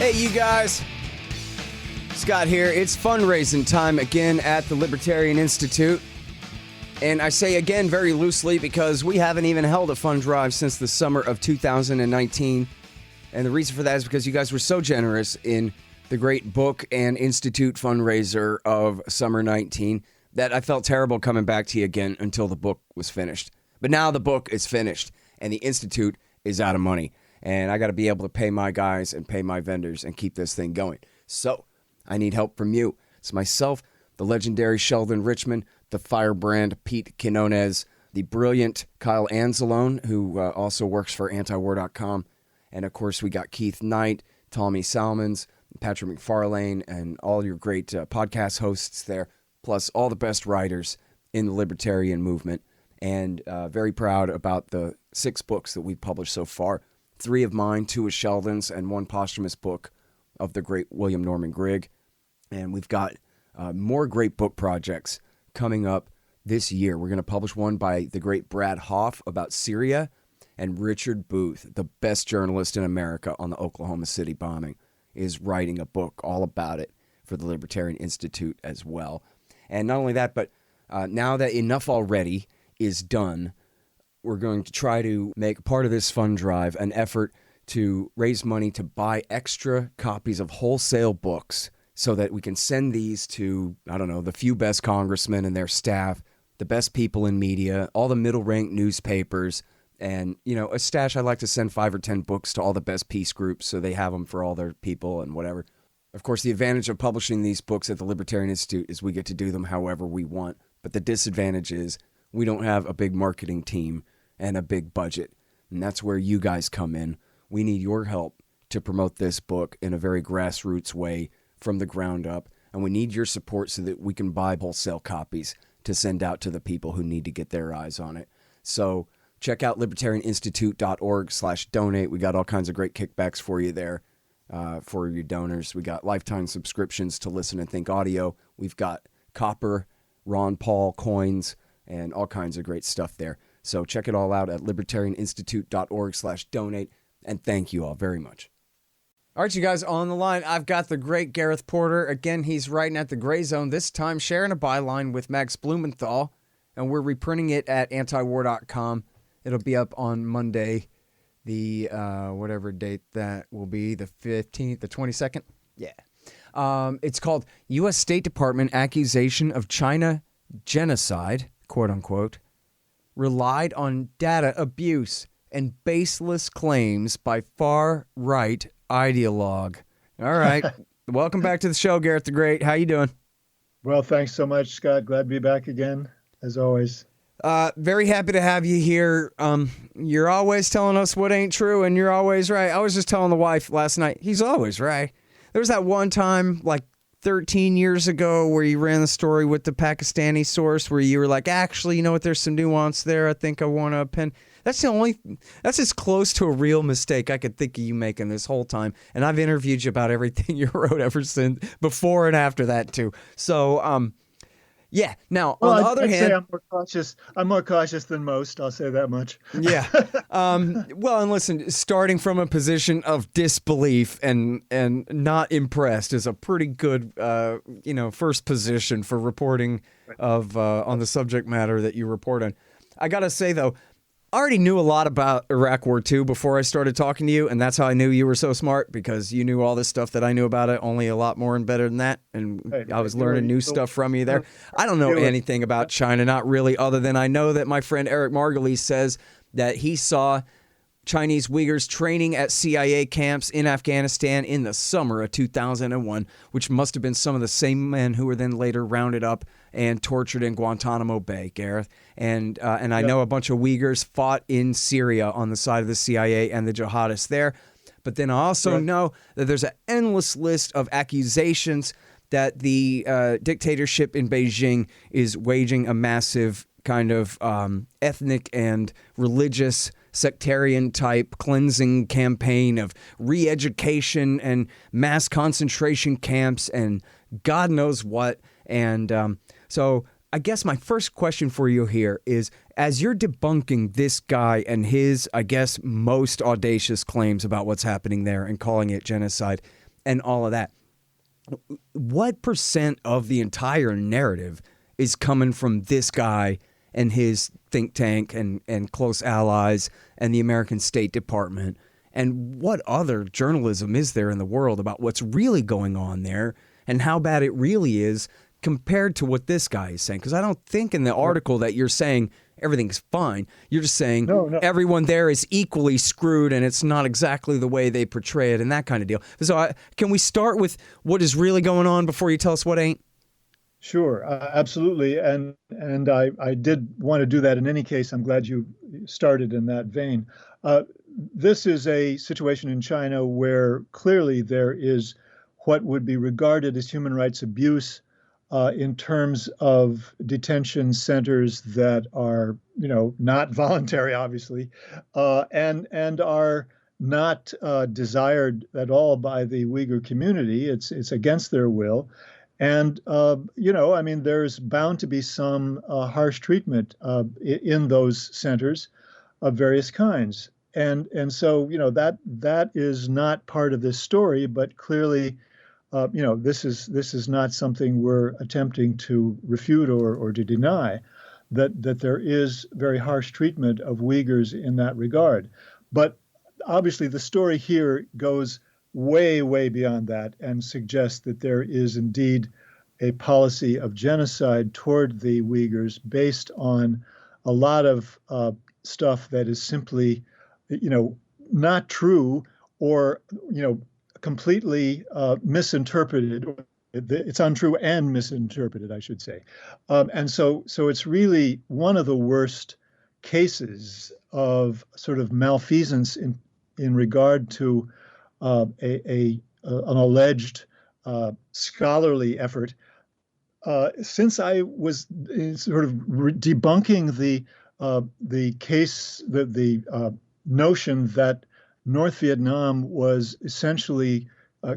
Hey, you guys. Scott here. It's fundraising time again at the Libertarian Institute. And I say again very loosely because we haven't even held a fund drive since the summer of 2019. And the reason for that is because you guys were so generous in the great book and institute fundraiser of summer 19 that I felt terrible coming back to you again until the book was finished. But now the book is finished and the institute is out of money. And I got to be able to pay my guys and pay my vendors and keep this thing going. So I need help from you. It's myself, the legendary Sheldon Richmond, the firebrand Pete Quinones, the brilliant Kyle Anzalone, who also works for antiwar.com. And of course, we got Keith Knight, Tommy Salmons, Patrick McFarlane, and all your great podcast hosts there, plus all the best writers in the libertarian movement. And very proud about the 6 books that we've published so far. 3 of mine, 2 of Sheldon's, and 1 posthumous book of the great William Norman Grigg. And we've got more great book projects coming up this year. We're going to publish one by the great Brad Hoff about Syria, and Richard Booth, the best journalist in America on the Oklahoma City bombing, is writing a book all about it for the Libertarian Institute as well. And not only that, but now that Enough Already is done, we're going to try to make part of this fund drive an effort to raise money to buy extra copies of wholesale books so that we can send these to, I don't know, the few best congressmen and their staff, the best people in media, all the middle-ranked newspapers, and, you know, a stash. I like to send 5 or 10 books to all the best peace groups so they have them for all their people and whatever. Of course, the advantage of publishing these books at the Libertarian Institute is we get to do them however we want. But the disadvantage is we don't have a big marketing team and a big budget. And that's where you guys come in. We need your help to promote this book in a very grassroots way from the ground up. And we need your support so that we can buy wholesale copies to send out to the people who need to get their eyes on it. So check out libertarianinstitute.org/donate. We got all kinds of great kickbacks for you there for your donors. We got lifetime subscriptions to Listen and Think Audio. We've got Copper, Ron Paul coins, and all kinds of great stuff there. So check it all out at libertarianinstitute.org/donate. And thank you all very much. All right, you guys, on the line, I've got the great Gareth Porter. Again, he's writing at the Grayzone, this time sharing a byline with Max Blumenthal, and we're reprinting it at antiwar.com. It'll be up on Monday, the whatever date that will be, the 15th, the 22nd? Yeah. It's called U.S. State Department Accusation of China Genocide, quote unquote, relied on data abuse and baseless claims by far-right ideologue. All right. Welcome back to the show, Gareth the Great. How you doing? Well, thanks so much, Scott. Glad to be back again, as always. Very happy to have you here. You're always telling us what ain't true, and you're always right. I was just telling the wife last night, he's always right. There was that one time, like 13 years ago, where you ran the story with the Pakistani source, where you were like, actually, you know what, there's some nuance there. I think I want to append. That's as close to a real mistake I could think of you making this whole time. And I've interviewed you about everything you wrote ever since, before and after that too. So, yeah. Now, on the other hand, I'm more cautious than most. I'll say that much. Yeah. Well, and listen, starting from a position of disbelief and not impressed is a pretty good, first position for reporting of on the subject matter that you report on. I gotta say though, I already knew a lot about Iraq War II before I started talking to you, and that's how I knew you were so smart, because you knew all this stuff that I knew about it, only a lot more and better than that, and I was learning new stuff from you there. I don't know anything about China, not really, other than I know that my friend Eric Margulies says that he saw Chinese Uyghurs training at CIA camps in Afghanistan in the summer of 2001, which must have been some of the same men who were then later rounded up and tortured in Guantanamo Bay, Gareth. And I know a bunch of Uyghurs fought in Syria on the side of the CIA and the jihadists there. But then I also know that there's an endless list of accusations that the dictatorship in Beijing is waging a massive kind of ethnic and religious sectarian type cleansing campaign of re-education and mass concentration camps and God knows what. And so I guess my first question for you here is, as you're debunking this guy and his, I guess, most audacious claims about what's happening there and calling it genocide, and all of that. What percent of the entire narrative is coming from this guy and his think tank and close allies and the American State Department? And what other journalism is there in the world about what's really going on there and how bad it really is compared to what this guy is saying? Because I don't think in the article that you're saying everything's fine. You're just saying No. everyone there is equally screwed and it's not exactly the way they portray it and that kind of deal. So can we start with what is really going on before you tell us what ain't? Sure, absolutely. And I did want to do that in any case. I'm glad you started in that vein. This is a situation in China where clearly there is what would be regarded as human rights abuse in terms of detention centers that are, not voluntary, obviously, and are not desired at all by the Uyghur community. It's against their will. And, there's bound to be some harsh treatment in those centers of various kinds. And so, that is not part of this story, but clearly, this is not something we're attempting to refute or to deny, that there is very harsh treatment of Uyghurs in that regard. But obviously, the story here goes way, way beyond that and suggests that there is indeed a policy of genocide toward the Uyghurs based on a lot of stuff that is simply, not true or, completely misinterpreted. It's untrue and misinterpreted, I should say. And so it's really one of the worst cases of sort of malfeasance in regard to an alleged scholarly effort. Since I was sort of debunking the case, the notion that North Vietnam was essentially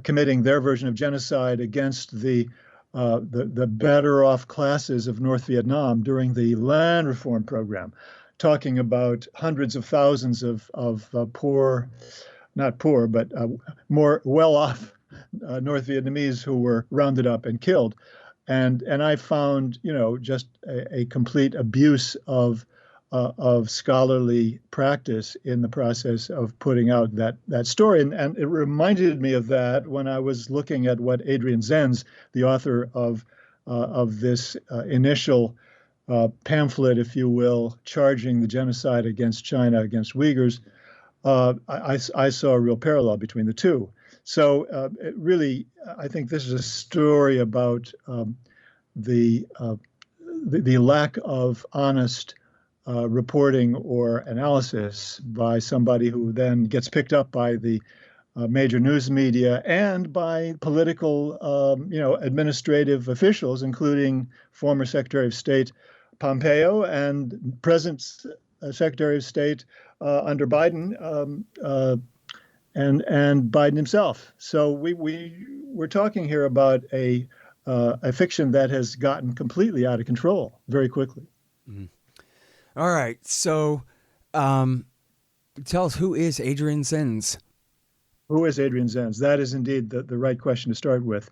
committing their version of genocide against the better off classes of North Vietnam during the land reform program, talking about hundreds of thousands of poor, not poor, but more well-off North Vietnamese who were rounded up and killed. And I found, just a complete abuse of scholarly practice in the process of putting out that story. And it reminded me of that when I was looking at what Adrian Zenz, the author of this initial pamphlet, if you will, charging the genocide against China, against Uyghurs, I saw a real parallel between the two. So really, I think this is a story about the lack of honest reporting or analysis by somebody who then gets picked up by the major news media and by political, administrative officials, including former Secretary of State Pompeo and present Secretary of State under Biden and Biden himself. So we're talking here about a fiction that has gotten completely out of control very quickly. Mm-hmm. All right. So tell us, who is Adrian Zenz? Who is Adrian Zenz? That is indeed the right question to start with.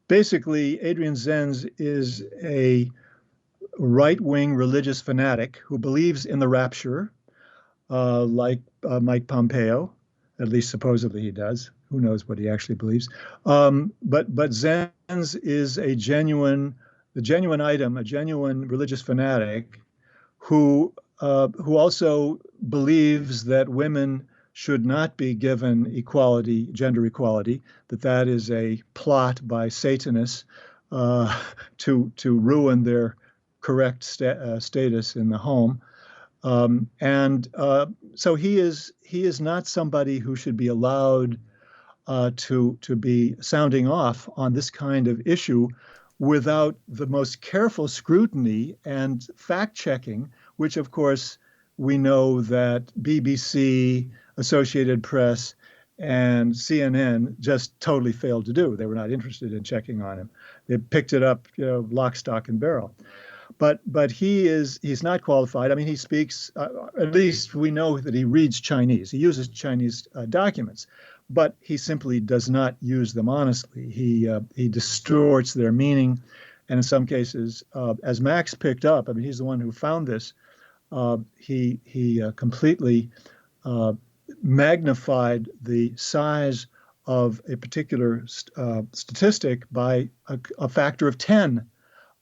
Basically, Adrian Zenz is a right-wing religious fanatic who believes in the rapture, like Mike Pompeo. At least supposedly he does. Who knows what he actually believes? But Zenz is a genuine religious fanatic who also believes that women should not be given equality, gender equality, that is a plot by Satanists to ruin their correct status in the home. So he is not somebody who should be allowed to be sounding off on this kind of issue without the most careful scrutiny and fact-checking, which, of course, we know that BBC, Associated Press, and CNN just totally failed to do. They were not interested in checking on him. They picked it up, lock, stock, and barrel. But he's not qualified. I mean, he speaks, at least we know that he reads Chinese. He uses Chinese documents. but he simply does not use them honestly. He distorts their meaning, and in some cases, as Max picked up, I mean, he's the one who found this. He completely magnified the size of a particular statistic by a factor of 10.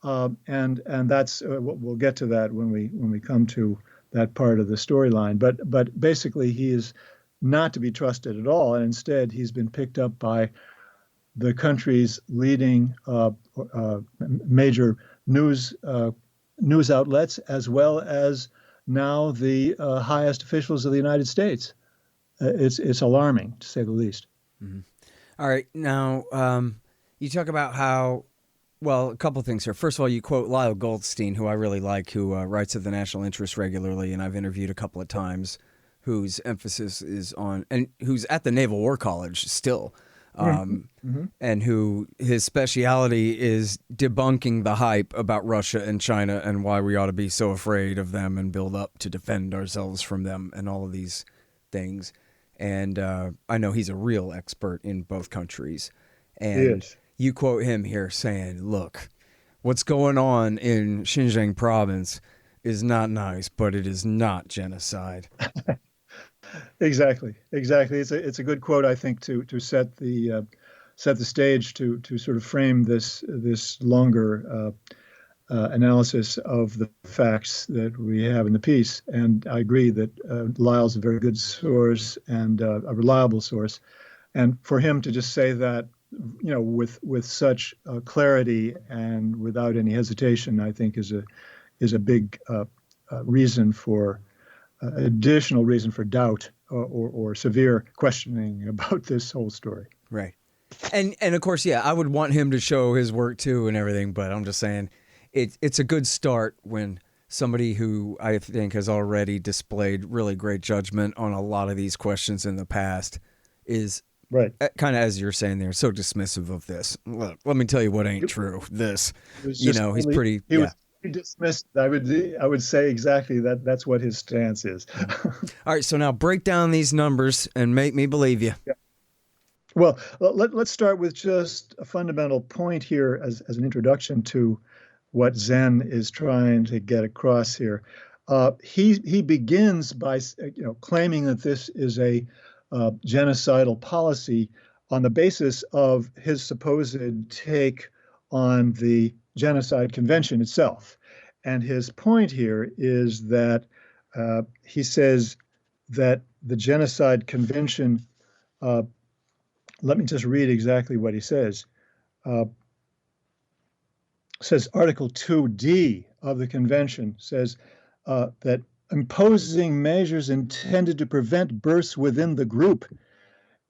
And that's we'll get to that when we come to that part of the storyline. But basically, he is not to be trusted at all, and instead he's been picked up by the country's leading major news outlets, as well as now the highest officials of the United States. It's alarming, to say the least. Mm-hmm. All right, now you talk about how. Well, a couple of things here. First of all, you quote Lyle Goldstein, who I really like, who writes at the National Interest regularly, and I've interviewed a couple of times, whose emphasis is on, and who's at the Naval War College still, and who his speciality is debunking the hype about Russia and China and why we ought to be so afraid of them and build up to defend ourselves from them and all of these things. And I know he's a real expert in both countries. And you quote him here saying, look, what's going on in Xinjiang province is not nice, but it is not genocide. Exactly. It's a good quote, I think, to set the stage to sort of frame this longer analysis of the facts that we have in the piece. And I agree that Lyle's a very good source and a reliable source. And for him to just say that, with such clarity and without any hesitation, I think is a big reason for additional reason for doubt or severe questioning about this whole story. Right. And of course, yeah, I would want him to show his work too and everything, but I'm just saying it's a good start when somebody who I think has already displayed really great judgment on a lot of these questions in the past is right, kind of, as you're saying there, so dismissive of this. Look, let me tell you what ain't true. This, he's pretty. He was dismissed. I would say exactly that. That's what his stance is. All right, so now break down these numbers and make me believe you. Yeah. Well, let's start with just a fundamental point here as an introduction to what Zen is trying to get across here. He begins by claiming that this is a genocidal policy on the basis of his supposed take on the Genocide Convention itself. And his point here is that he says that the Genocide Convention, let me just read exactly what he says. Says Article 2D of the convention says that imposing measures intended to prevent births within the group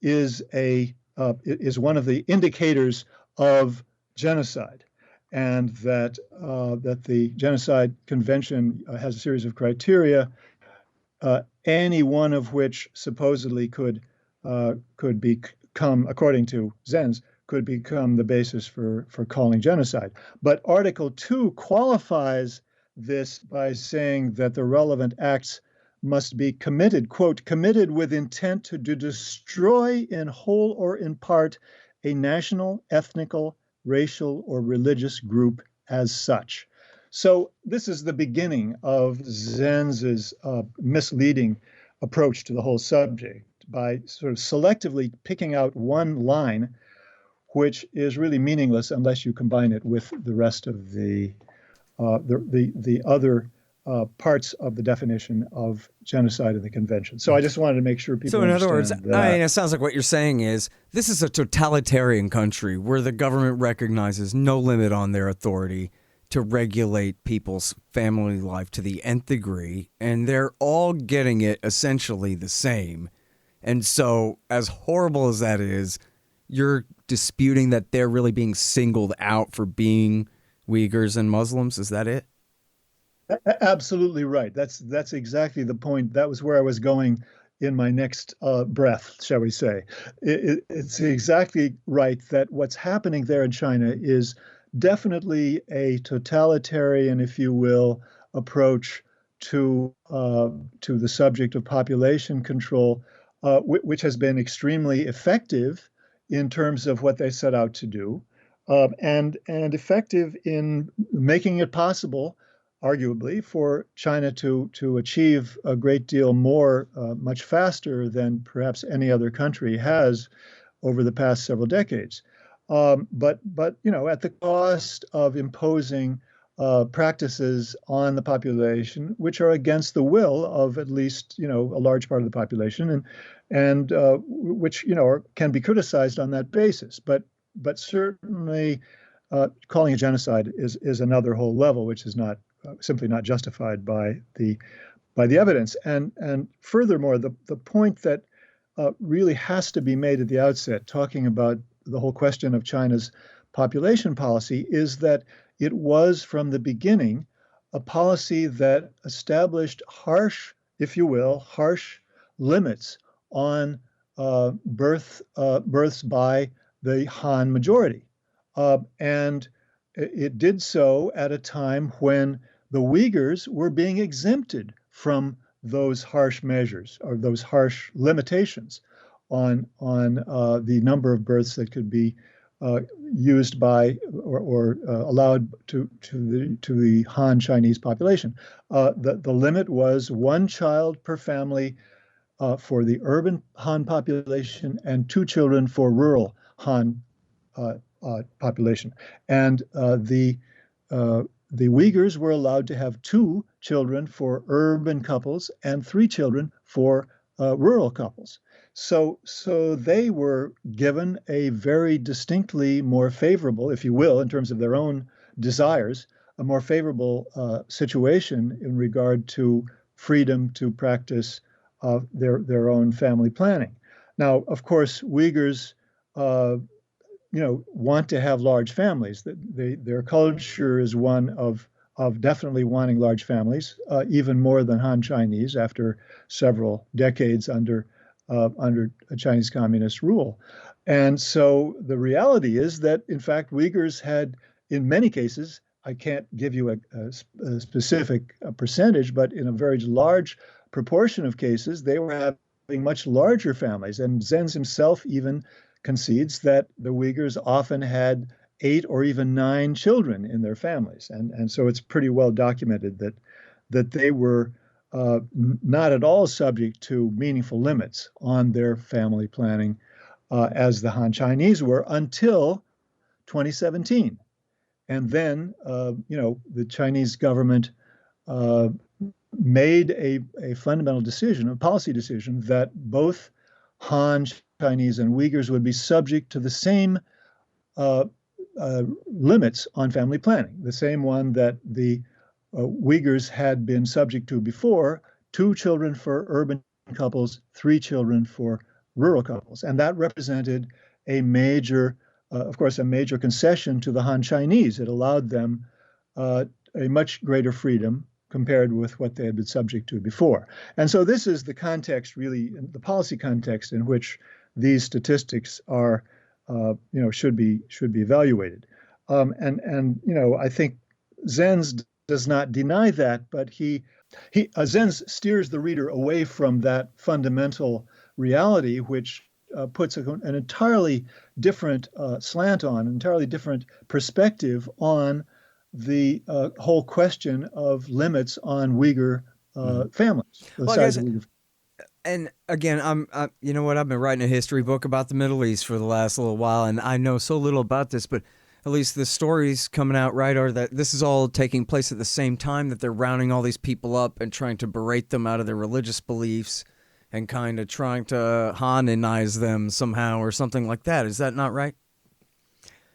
is one of the indicators of genocide, and that the Genocide Convention has a series of criteria, any one of which supposedly could become, according to Zenz, could become the basis for calling genocide. But Article 2 qualifies this by saying that the relevant acts must be committed, quote, committed with intent to destroy in whole or in part a national, ethnical, racial, or religious group as such. So this is the beginning of Zenz's misleading approach to the whole subject by sort of selectively picking out one line, which is really meaningless unless you combine it with the rest of the other parts of the definition of genocide in the convention. So I just wanted to make sure people. So in other words, that. It sounds like what you're saying is this is a totalitarian country where the government recognizes no limit on their authority to regulate people's family life to the nth degree, and they're all getting it essentially the same. And so, as horrible as that is, you're disputing that they're really being singled out for being Uyghurs and Muslims. Is that it? Absolutely right. That's exactly the point. That was where I was going in my next breath, shall we say. It's exactly right that what's happening there in China is definitely a totalitarian, if you will, approach to the subject of population control. which has been extremely effective in terms of what they set out to do, and effective in making it possible, arguably, for China to achieve a great deal more, much faster than perhaps any other country has over the past several decades. But at the cost of imposing practices on the population which are against the will of at least a large part of the population, and which can be criticized on that basis. But certainly calling it genocide is another whole level, which is not simply not justified by the evidence. And furthermore, the point that really has to be made at the outset, talking about the whole question of China's population policy, is that it was from the beginning a policy that established harsh, if you will, harsh limits on births by the Han majority. And it did so at a time when the Uyghurs were being exempted from those harsh measures or those harsh limitations on the number of births that could be used by or allowed to the Han Chinese population. The limit was one child per family for the urban Han population and two children for rural Han population. And the Uyghurs were allowed to have two children for urban couples and three children for rural couples. So they were given a very distinctly more favorable, if you will, in terms of their own desires, a more favorable situation in regard to freedom to practice their own family planning. Now, of course, Uyghurs want to have large families. Their culture is one of definitely wanting large families, even more than Han Chinese after several decades under a Chinese communist rule. And so the reality is that, in fact, Uyghurs had, in many cases, I can't give you a specific percentage, but in a very large proportion of cases, they were having much larger families. And Zenz himself even concedes that the Uyghurs often had 8 or even 9 children in their families. And so it's pretty well documented that they were not at all subject to meaningful limits on their family planning as the Han Chinese were until 2017. And then, the Chinese government made a fundamental decision, a policy decision, that both Han Chinese and Uyghurs would be subject to the same limits on family planning, the same one that the Uyghurs had been subject to before: 2 children for urban couples, 3 children for rural couples. And that represented a major concession to the Han Chinese. It allowed them a much greater freedom compared with what they had been subject to before. And so this is the context, really, the policy context in which these statistics are, should be evaluated. I think Zenz does not deny that, but Zenz steers the reader away from that fundamental reality, which puts an entirely different slant on, an entirely different perspective on the whole question of limits on Uyghur families. The size of Uyghur. And again, I've been writing a history book about the Middle East for the last little while, and I know so little about this, but at least the stories coming out, right, are that this is all taking place at the same time, that they're rounding all these people up and trying to berate them out of their religious beliefs and kind of trying to Haninize them somehow or something like that. Is that not right?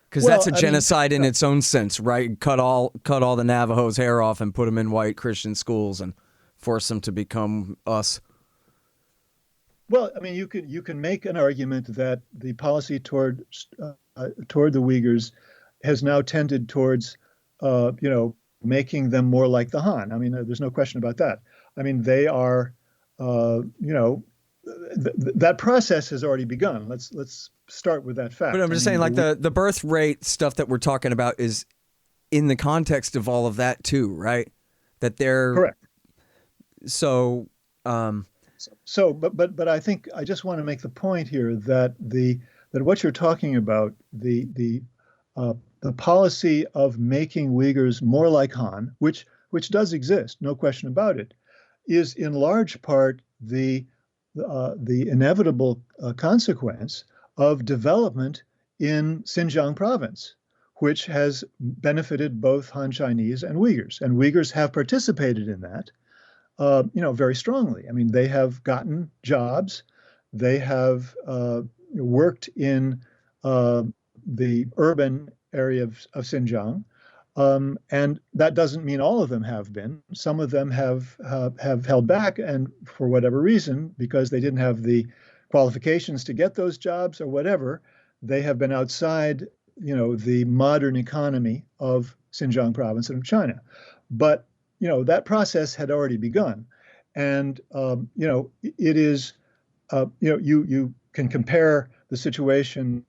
Because that's a genocide in its own sense, right? Cut all the Navajos' hair off and put them in white Christian schools and force them to become us. Well, you can make an argument that the policy toward the Uyghurs has now tended towards, making them more like the Han. There's no question about that. They are, that process has already begun. Let's start with that fact. But I'm just saying, like the birth rate stuff that we're talking about is in the context of all of that too, right? That they're correct. So, But I think I just want to make the point here that that what you're talking about, the policy of making Uyghurs more like Han, which does exist, no question about it, is in large part the inevitable consequence of development in Xinjiang province, which has benefited both Han Chinese and Uyghurs have participated in that, very strongly. I mean, they have gotten jobs, they have worked in the urban area of Xinjiang, and that doesn't mean all of them have been. Some of them have held back, and for whatever reason, because they didn't have the qualifications to get those jobs or whatever, they have been outside, the modern economy of Xinjiang province and of China. But that process had already begun, and it is, you can compare the situation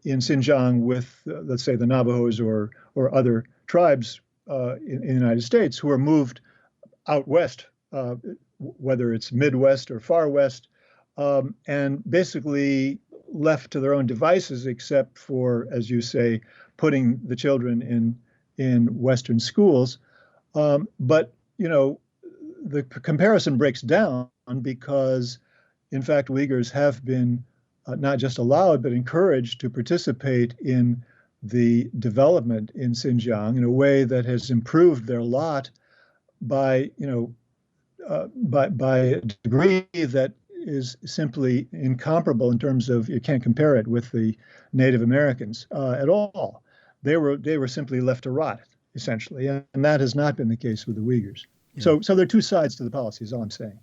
in Xinjiang with, let's say, the Navajos or other tribes in the United States who are moved out west, whether it's Midwest or far west, and basically left to their own devices, except for, as you say, putting the children in Western schools. But the comparison breaks down because, in fact, Uyghurs have been not just allowed, but encouraged to participate in the development in Xinjiang in a way that has improved their lot by a degree that is simply incomparable in terms of, you can't compare it with the Native Americans at all. They were simply left to rot, essentially, and that has not been the case with the Uyghurs. Yeah. So there are two sides to the policy, is all I'm saying.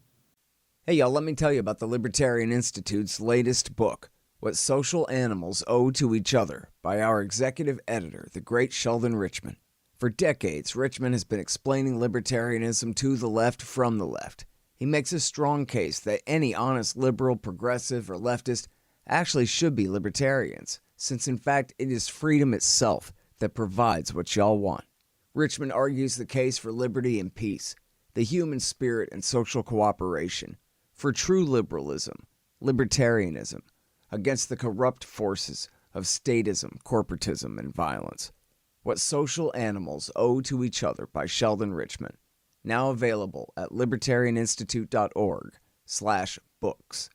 Hey, y'all, let me tell you about the Libertarian Institute's latest book, What Social Animals Owe to Each Other, by our executive editor, the great Sheldon Richman. For decades, Richman has been explaining libertarianism to the left from the left. He makes a strong case that any honest liberal, progressive, or leftist actually should be libertarians, since in fact it is freedom itself that provides what y'all want. Richman argues the case for liberty and peace, the human spirit and social cooperation, for true liberalism, libertarianism, against the corrupt forces of statism, corporatism, and violence. What Social Animals Owe to Each Other by Sheldon Richman. Now available at libertarianinstitute.org/books.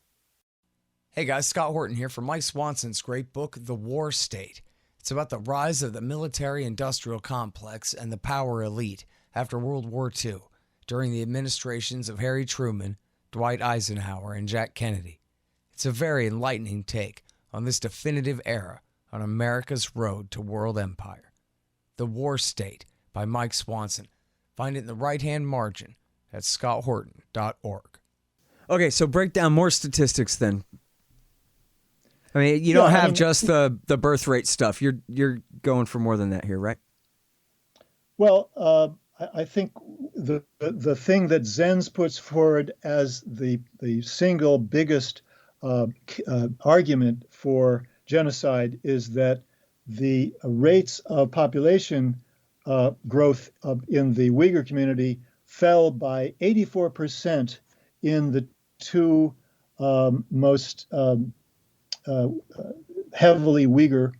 Hey guys, Scott Horton here for Mike Swanson's great book, The War State. It's about the rise of the military-industrial complex and the power elite after World War II, during the administrations of Harry Truman, Dwight Eisenhower, and Jack Kennedy. It's a very enlightening take on this definitive era on America's road to world empire. The War State by Mike Swanson. Find it in the right-hand margin at scotthorton.org. Okay, so break down more statistics then. I mean, you don't have just the birth rate stuff. You're going for more than that here, right? Well, I think the thing that Zenz puts forward as the single biggest argument for genocide is that the rates of population growth in the Uyghur community fell by 84% in the two most heavily Uyghur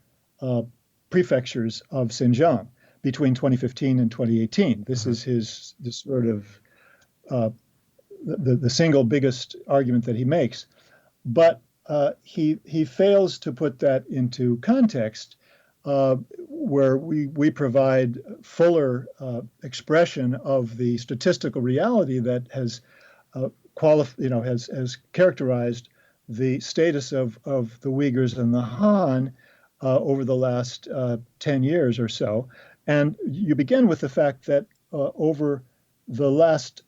prefectures of Xinjiang between 2015 and 2018. This is this sort of the single biggest argument that he makes. But he fails to put that into context where we provide fuller expression of the statistical reality that has has characterized the status of the Uyghurs and the Han over the last 10 years or so. And you begin with the fact that over the last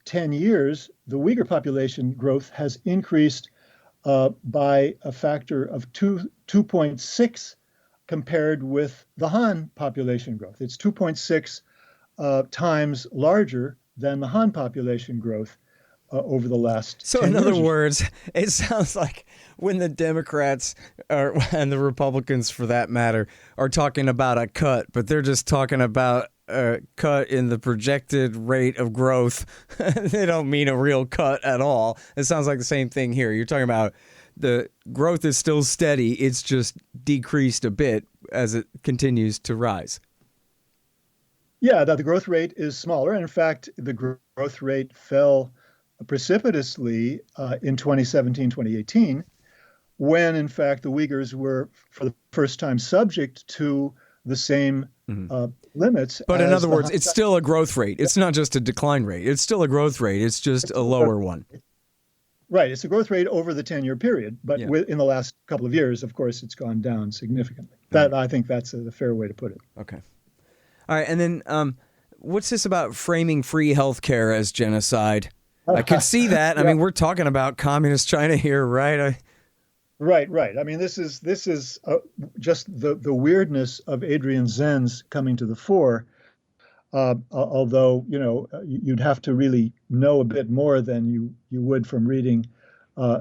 10 years, the Uyghur population growth has increased by a factor of 2.6 compared with the Han population growth. It's 2.6 times larger than the Han population growth over the last 10 years. So in other words, it sounds like when the Democrats and the Republicans, for that matter, are talking about a cut, but they're just talking about cut in the projected rate of growth. They don't mean a real cut at all. It sounds like the same thing here. You're talking about the growth is still steady. It's just decreased a bit as it continues to rise. Yeah, that the growth rate is smaller. And in fact, the growth rate fell precipitously in 2017, 2018, when in fact the Uyghurs were for the first time subject to the same limits. But in other words, it's still a growth rate. It's not just a decline rate. It's still a growth rate. It's just a lower one. Right. It's a growth rate over the 10-year period. But in the last couple of years, of course, it's gone down significantly. I think that's the fair way to put it. Okay. All right. And then what's this about framing free healthcare as genocide? I can see that. I mean, we're talking about communist China here, right? Right. I mean, this is just the weirdness of Adrian Zenz coming to the fore. Although, you'd have to really know a bit more than you would from reading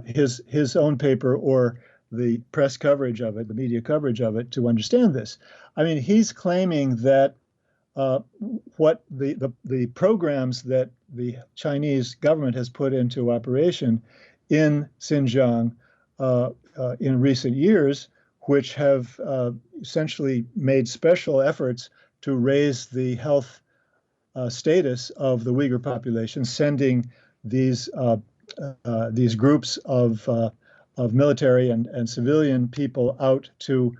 his own paper or the press coverage of it, the media coverage of it, to understand this. I mean, he's claiming that what the programs that the Chinese government has put into operation in Xinjiang in recent years, which have essentially made special efforts to raise the health status of the Uyghur population, sending these groups of military and civilian people out to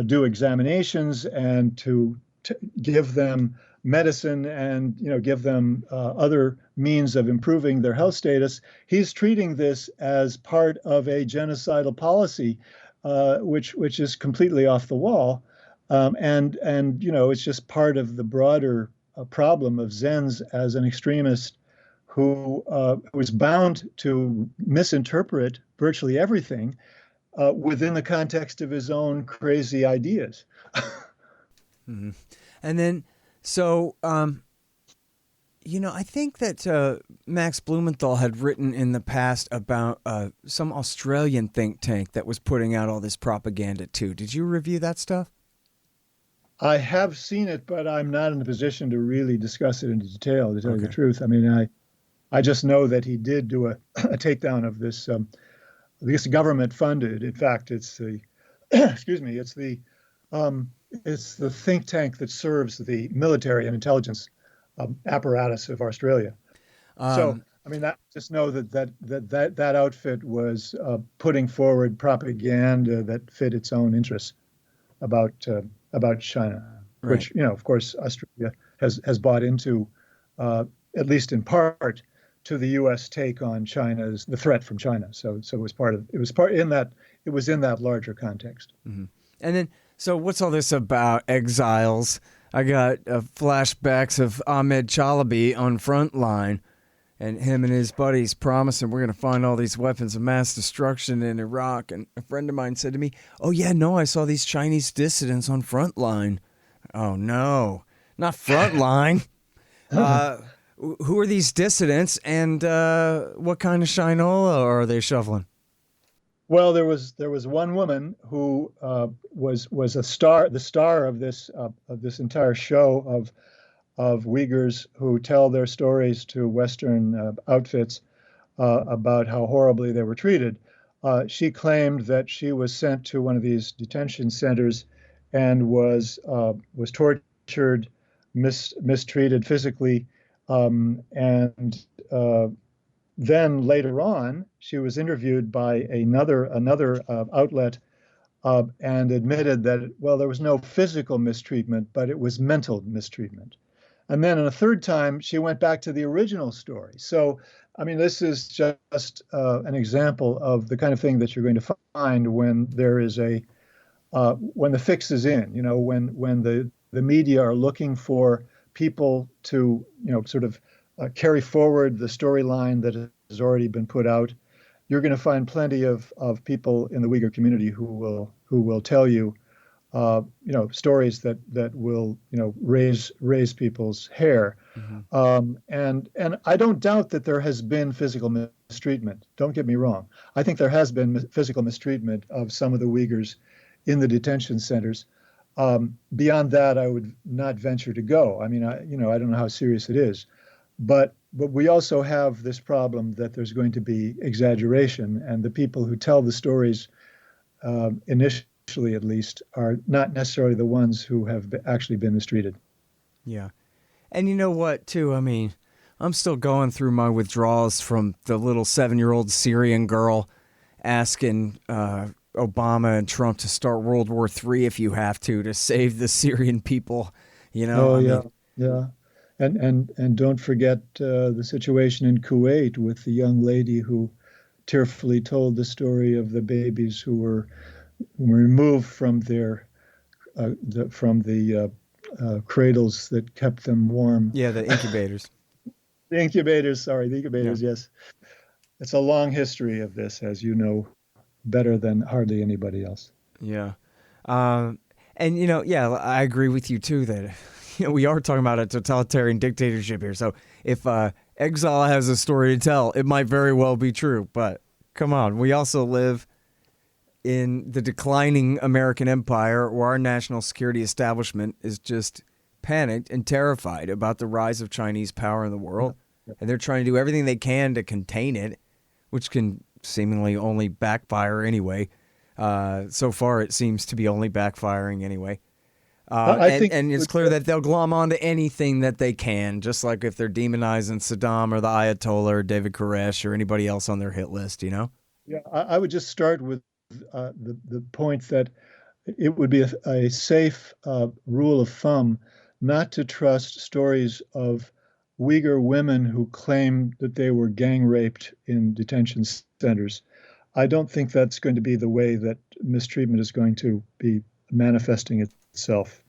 do examinations and to give them medicine and give them other means of improving their health status. He's treating this as part of a genocidal policy, which is completely off the wall, and it's just part of the broader problem of Zenz as an extremist who is bound to misinterpret virtually everything within the context of his own crazy ideas. Mm-hmm. And then, so, I think that Max Blumenthal had written in the past about some Australian think tank that was putting out all this propaganda too. Did you review that stuff? I have seen it, but I'm not in a position to really discuss it in detail, to tell you the truth. I mean, I just know that he did do a takedown of this government funded. In fact, it's the it's the think tank that serves the military and intelligence apparatus of Australia. So, I mean, just know that outfit was putting forward propaganda that fit its own interests about China, right. Which, of course, Australia has bought into, at least in part, to the U.S. take on China's the threat from China. So it was in that larger context. Mm-hmm. And then, so what's all this about exiles? I got flashbacks of Ahmed Chalabi on Frontline, and him and his buddies promising we're going to find all these weapons of mass destruction in Iraq. And a friend of mine said to me, "Oh yeah, no, I saw these Chinese dissidents on Frontline." Oh no, not Frontline. Who are these dissidents, and what kind of shinola are they shoveling? Well, there was one woman who was the star of this entire show of Uyghurs who tell their stories to Western outfits about how horribly they were treated. She claimed that she was sent to one of these detention centers and was tortured, mistreated physically, and then later on, she was interviewed by another outlet and admitted that, well, there was no physical mistreatment, but it was mental mistreatment. And then in a third time, she went back to the original story. So, I mean, this is just an example of the kind of thing that you're going to find when there is when the fix is in, when the media are looking for people to, sort of carry forward the storyline that has already been put out. You're going to find plenty of people in the Uyghur community who will tell you, stories that will, raise people's hair. Mm-hmm. And I don't doubt that there has been physical mistreatment. Don't get me wrong. I think there has been physical mistreatment of some of the Uyghurs in the detention centers. Beyond that, I would not venture to go. I mean, I don't know how serious it is, but we also have this problem that there's going to be exaggeration, and the people who tell the stories, initially at least, are not necessarily the ones who have actually been mistreated. Yeah. And you know what, too? I mean, I'm still going through my withdrawals from the little 7-year-old Syrian girl asking Obama and Trump to start World War III if you have to save the Syrian people. Oh I yeah, mean, yeah, and don't forget the situation in Kuwait with the young lady who tearfully told the story of the babies who were removed from the cradles that kept them warm. yeah, the incubators. The incubators, sorry, the Yeah. incubators, yes. It's a long history of this, as you know, better than hardly anybody else. Yeah. Um, and, yeah, I agree with you, too, that, we are talking about a totalitarian dictatorship here. So if exile has a story to tell, it might very well be true. But come on, we also live in the declining American empire where our national security establishment is just panicked and terrified about the rise of Chinese power in the world. And they're trying to do everything they can to contain it, which can seemingly only backfire anyway. So far, it seems to be only backfiring anyway. I think, and it's clear that they'll glom onto anything that they can, just like if they're demonizing Saddam or the Ayatollah or David Koresh or anybody else on their hit list, yeah, I would just start with the point that it would be a safe rule of thumb not to trust stories of Uyghur women who claim that they were gang raped in detention centers. I don't think that's going to be the way that mistreatment is going to be manifesting itself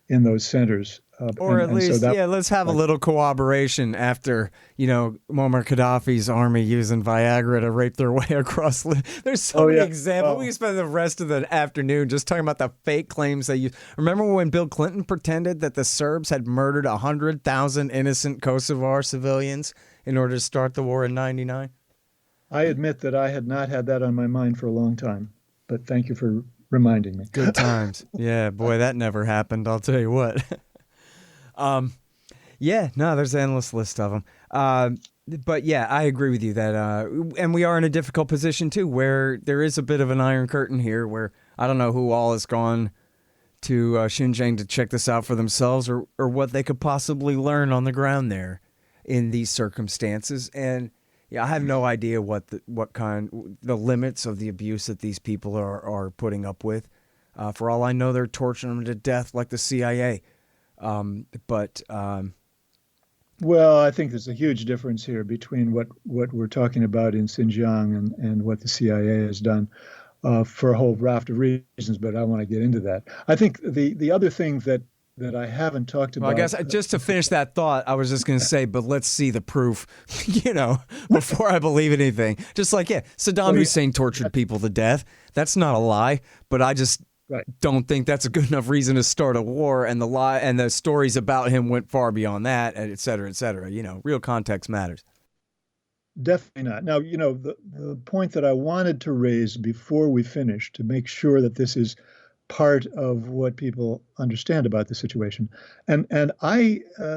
in those centers. Or at So least, that, yeah, let's have a little cooperation after, Muammar Gaddafi's army using Viagra to rape their way across. There's so many examples. We can spend the rest of the afternoon just talking about the fake claims that you remember when Bill Clinton pretended that the Serbs had murdered 100,000 innocent Kosovar civilians in order to start the war in '99? I admit that I had not had that on my mind for a long time, but thank you for reminding me. Good times. Yeah, boy, that never happened. I'll tell you what. Yeah, no, there's an endless list of them. But yeah, I agree with you that, and we are in a difficult position too, where there is a bit of an iron curtain here where I don't know who all has gone to Xinjiang to check this out for themselves or what they could possibly learn on the ground there in these circumstances. And yeah, I have no idea the limits of the abuse that these people are putting up with. For all I know, they're torturing them to death like the CIA. Well, I think there's a huge difference here between what we're talking about in Xinjiang and what the CIA has done for a whole raft of reasons, but I want to get into that. I think the other thing that I haven't talked about. Well, I guess just to finish that thought, I was just going to say, but let's see the proof, before I believe anything. Just like, yeah, Saddam Hussein tortured people to death. That's not a lie, but I just don't think that's a good enough reason to start a war. And the lie and the stories about him went far beyond that, and et cetera, et cetera. Real context matters. Definitely not. Now, the point that I wanted to raise before we finish to make sure that this is part of what people understand about the situation. And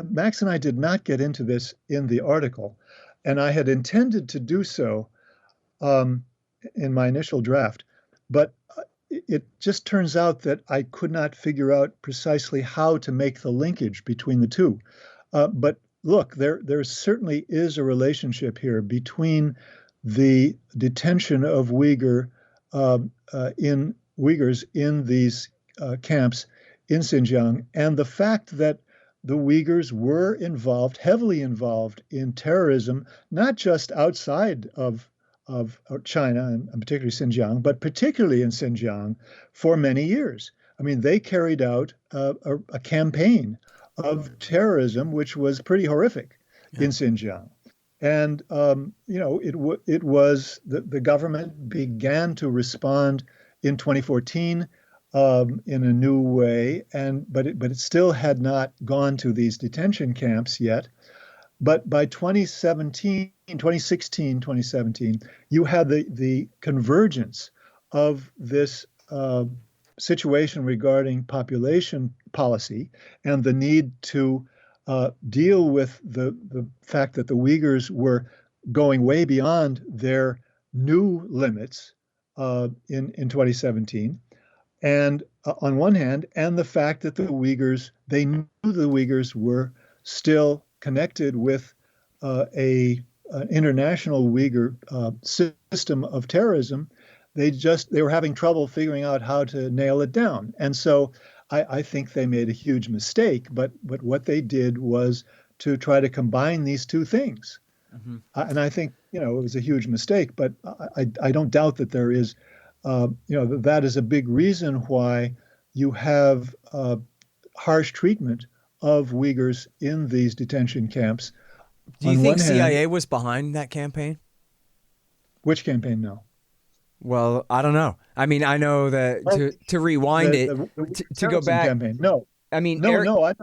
Max and I did not get into this in the article, and I had intended to do so in my initial draft, but it just turns out that I could not figure out precisely how to make the linkage between the two. But look, there certainly is a relationship here between the detention of Uyghurs in these camps in Xinjiang, and the fact that the Uyghurs were heavily involved in terrorism, not just outside of China and particularly Xinjiang, but particularly in Xinjiang for many years. I mean, they carried out a campaign of terrorism, which was pretty horrific in Xinjiang. And, it was the government began to respond in 2014 in a new way, but it still had not gone to these detention camps yet. But by 2016, 2017, you had the convergence of this situation regarding population policy and the need to deal with the fact that the Uyghurs were going way beyond their new limits in 2017. And on one hand, and the fact that they knew the Uyghurs were still connected with an international Uyghur system of terrorism. They were having trouble figuring out how to nail it down. And so I think they made a huge mistake, but what they did was to try to combine these two things. Mm-hmm. And I think, it was a huge mistake, but I don't doubt that there is, that is a big reason why you have harsh treatment of Uyghurs in these detention camps. Do you think CIA was behind that campaign? Which campaign? No. Well, I don't know. I mean, I know that to rewind to go back. Campaign. No. I mean, no.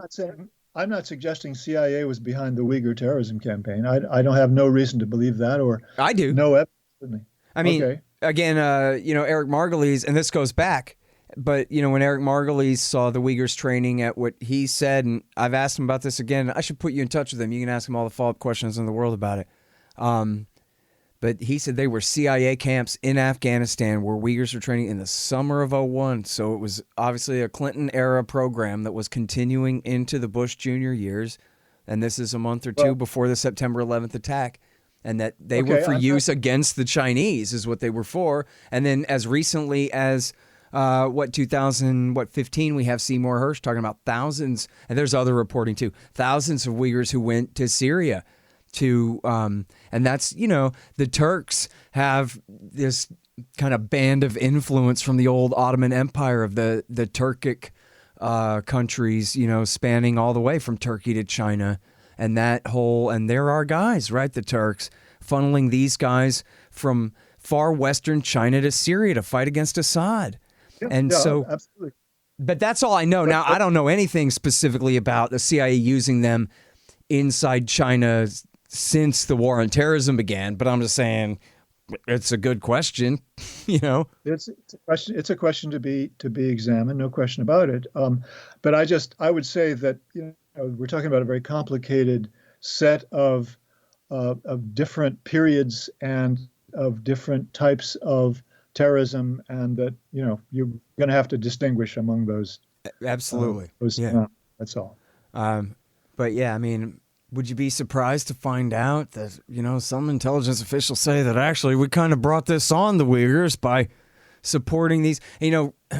I'm not suggesting CIA was behind the Uyghur terrorism campaign. I don't have no reason to believe that, or I do. No evidence. I mean, again, Eric Margulies, and this goes back, but when Eric Margulies saw the Uyghurs training at what he said, and I've asked him about this again. I should put you in touch with him. You can ask him all the follow-up questions in the world about it. But he said they were CIA camps in Afghanistan where Uyghurs were training in the summer of 2001. So it was obviously a Clinton-era program that was continuing into the Bush Jr. years. And this is a month or two before the September 11th attack. And that they were for use against the Chinese is what they were for. And then as recently as, 2015, we have Seymour Hersh talking about thousands, and there's other reporting too, thousands of Uyghurs who went to Syria and that's, the Turks have this kind of band of influence from the old Ottoman Empire of the Turkic countries, spanning all the way from Turkey to China. And and there are guys, right? The Turks funneling these guys from far western China to Syria to fight against Assad. Absolutely. But that's all I know. Now, I don't know anything specifically about the CIA using them inside China since the war on terrorism began, but I'm just saying it's a good question, It's a question to be examined, no question about it. But I would say that we're talking about a very complicated set of different periods and of different types of terrorism, and that you're going to have to distinguish among those. Absolutely, that's all. But yeah, I mean, would you be surprised to find out that some intelligence officials say that actually we kind of brought this on the Uyghurs by supporting these?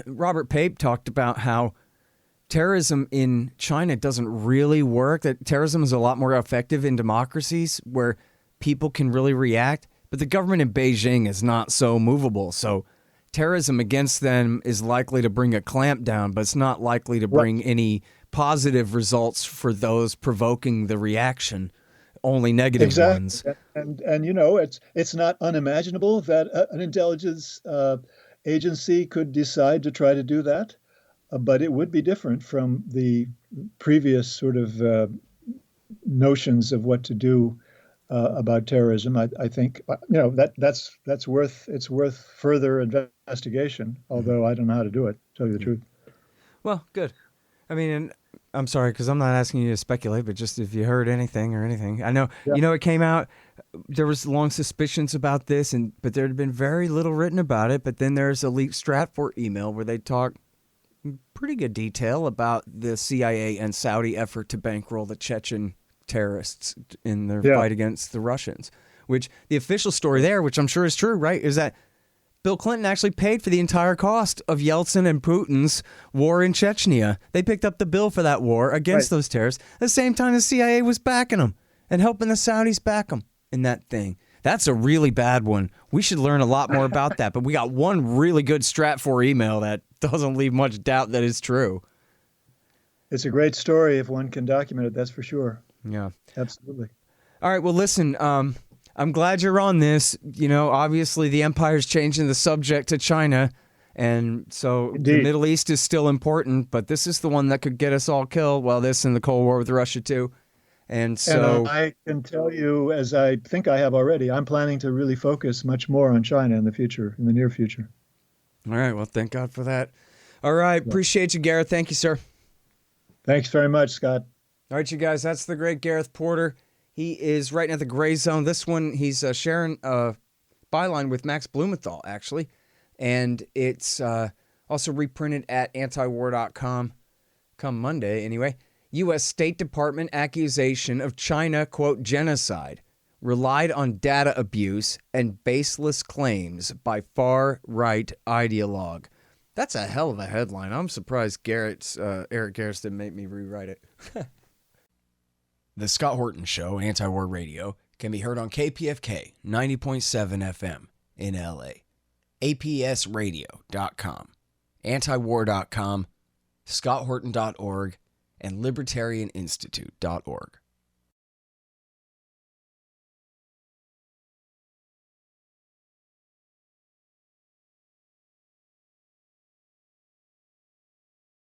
Robert Pape talked about how terrorism in China doesn't really work, that terrorism is a lot more effective in democracies where people can really react, but the government in Beijing is not so movable. So terrorism against them is likely to bring a clamp down, but it's not likely to bring any positive results for those provoking the reaction, only negative ones. And it's not unimaginable that an intelligence agency could decide to try to do that. But it would be different from the previous sort of notions of what to do about terrorism. I think that's worth further investigation. Although I don't know how to do it. To tell you the truth. Well, good. I mean, and I'm sorry because I'm not asking you to speculate, but just if you heard anything or anything, I know it came out. There was long suspicions about this, but there had been very little written about it. But then there's a leaked Stratfor email where they talk pretty good detail about the CIA and Saudi effort to bankroll the Chechen terrorists in their fight against the Russians, which the official story there, which I'm sure is true, right, is that Bill Clinton actually paid for the entire cost of Yeltsin and Putin's war in Chechnya. They picked up the bill for that war against those terrorists at the same time the CIA was backing them and helping the Saudis back them in that thing. That's a really bad one. We should learn a lot more about that. But we got one really good Stratfor email that doesn't leave much doubt that it's true. It's a great story if one can document it, that's for sure. Yeah. Absolutely. All right, well, listen, I'm glad you're on this. Obviously the empire's changing the subject to China, and so Indeed. The Middle East is still important, but this is the one that could get us all killed. Well, this and the Cold War with Russia too. And I can tell you, as I think I have already, I'm planning to really focus much more on China in the future, in the near future. All right, well, thank God for that. All right. Appreciate you, Gareth. Thank you, sir. Thanks very much, Scott. All right, you guys. That's the great Gareth Porter. He is writing at the Grayzone. This one, he's sharing a byline with Max Blumenthal, actually. And it's also reprinted at antiwar.com come Monday, anyway. U.S. State Department accusation of China, quote, genocide, relied on data abuse and baseless claims by far-right ideologue. That's a hell of a headline. I'm surprised Eric Garrett didn't make me rewrite it. The Scott Horton Show, Anti-War Radio, can be heard on KPFK 90.7 FM in LA, APSradio.com, antiwar.com, scotthorton.org, and libertarianinstitute.org.